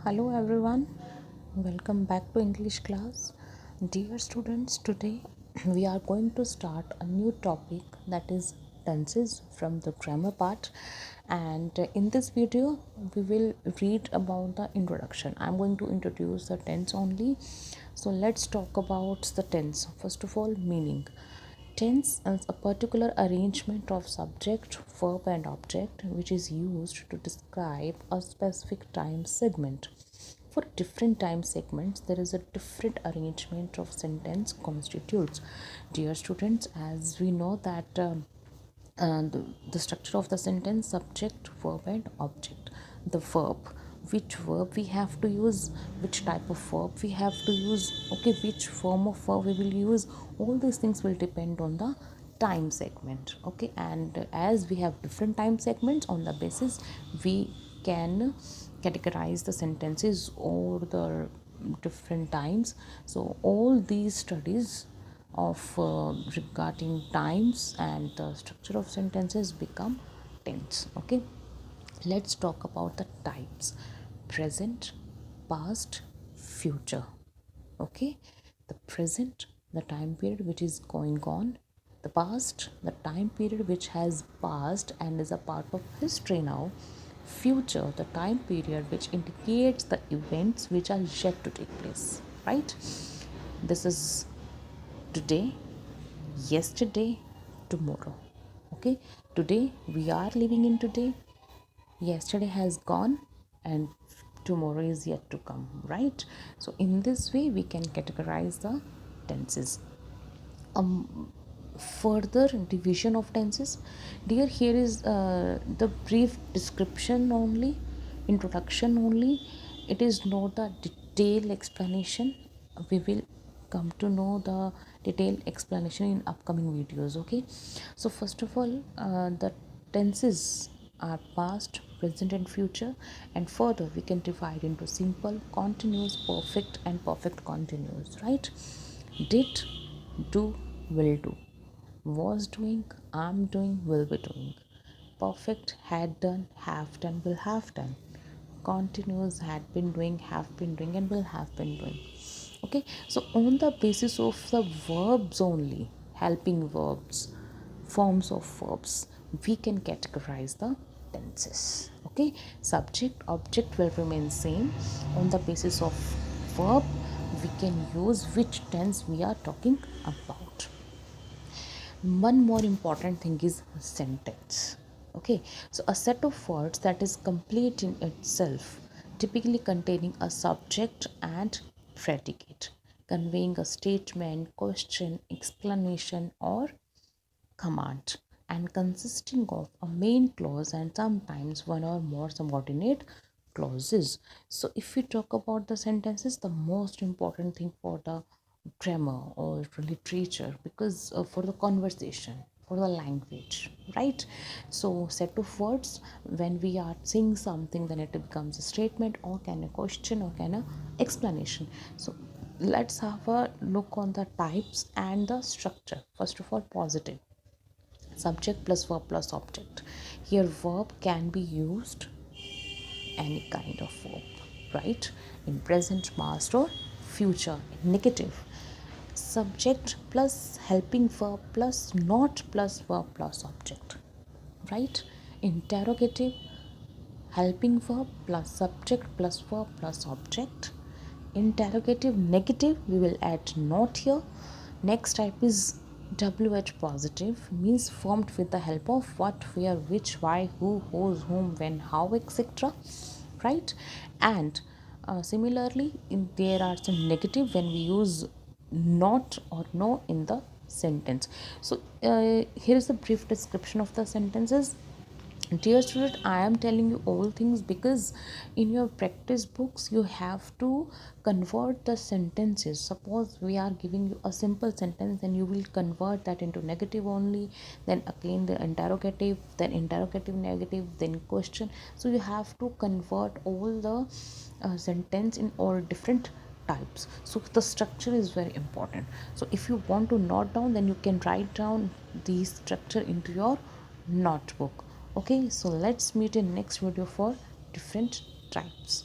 Hello everyone, welcome back to English class. Dear students, today we are going to start a new topic, that is tenses from the grammar part. And in this video we will read about the introduction. I'm going to introduce the tense only. So let's talk about the tense. First of all, meaning. Tense is a particular arrangement of subject, verb, and object which is used to describe a specific time segment. For different time segments, there is a different arrangement of sentence constitutes. Dear students, as we know that the structure of the sentence: subject, verb, and object. The verb, which verb we have to use, which type of verb we have to use, okay, which form of verb we will use, all these things will depend on the time segment, okay. And as we have different time segments, on the basis we can categorize the sentences or the different times. So all these studies of regarding times and the structure of sentences become tense, okay. Let's talk about the types: present, past, future, okay. The present, the time period which is going on. The past, the time period which has passed and is a part of history now. Future, the time period which indicates the events which are yet to take place, right. This is today, yesterday, tomorrow, okay. Today we are living in today, yesterday has gone, and tomorrow is yet to come, right. So in this way we can categorize the tenses. Further division of tenses, dear, here is the brief description only, introduction only. It is not the detailed explanation. We will come to know the detailed explanation in upcoming videos, okay. So first of all, the tenses are past, present, and future, and further we can divide into simple, continuous, perfect, and perfect continuous, right. Did, do, will do. Was doing, am doing, will be doing. Perfect, had done, have done, will have done. Continuous, had been doing, have been doing, and will have been doing. Okay, so on the basis of the verbs only, helping verbs, forms of verbs, we can categorize the tenses. Okay, subject, object will remain same. On the basis of verb, we can use which tense we are talking about. One more important thing is sentence, okay. So a set of words that is complete in itself, typically containing a subject and predicate, conveying a statement, question, explanation, or command, and consisting of a main clause and sometimes one or more subordinate clauses. So if we talk about the sentences, the most important thing for the grammar or literature, because for the conversation, for the language, right. So set of words, when we are saying something, then it becomes a statement or can a question or can a explanation. So let's have a look on the types and the structure. First of all, positive, subject plus verb plus object. Here verb can be used any kind of verb, right, in present, past, or future. In negative, subject plus helping verb plus not plus verb plus object, right. Interrogative, helping verb plus subject plus verb plus object. Interrogative negative, we will add not here. Next type is WH positive, means formed with the help of what, where, which, why, who, whose, whom, when, how, etc., right. And similarly, there are some negative when we use not or no in the sentence. So here is the brief description of the sentences. Dear student, I am telling you all things because in your practice books you have to convert the sentences. Suppose we are giving you a simple sentence, then you will convert that into negative only, then again the interrogative, then interrogative negative, then question. So you have to convert all the sentence in all different types. So the structure is very important. So if you want to note down, then you can write down the structure into your notebook. Okay, so let's meet in next video for different types.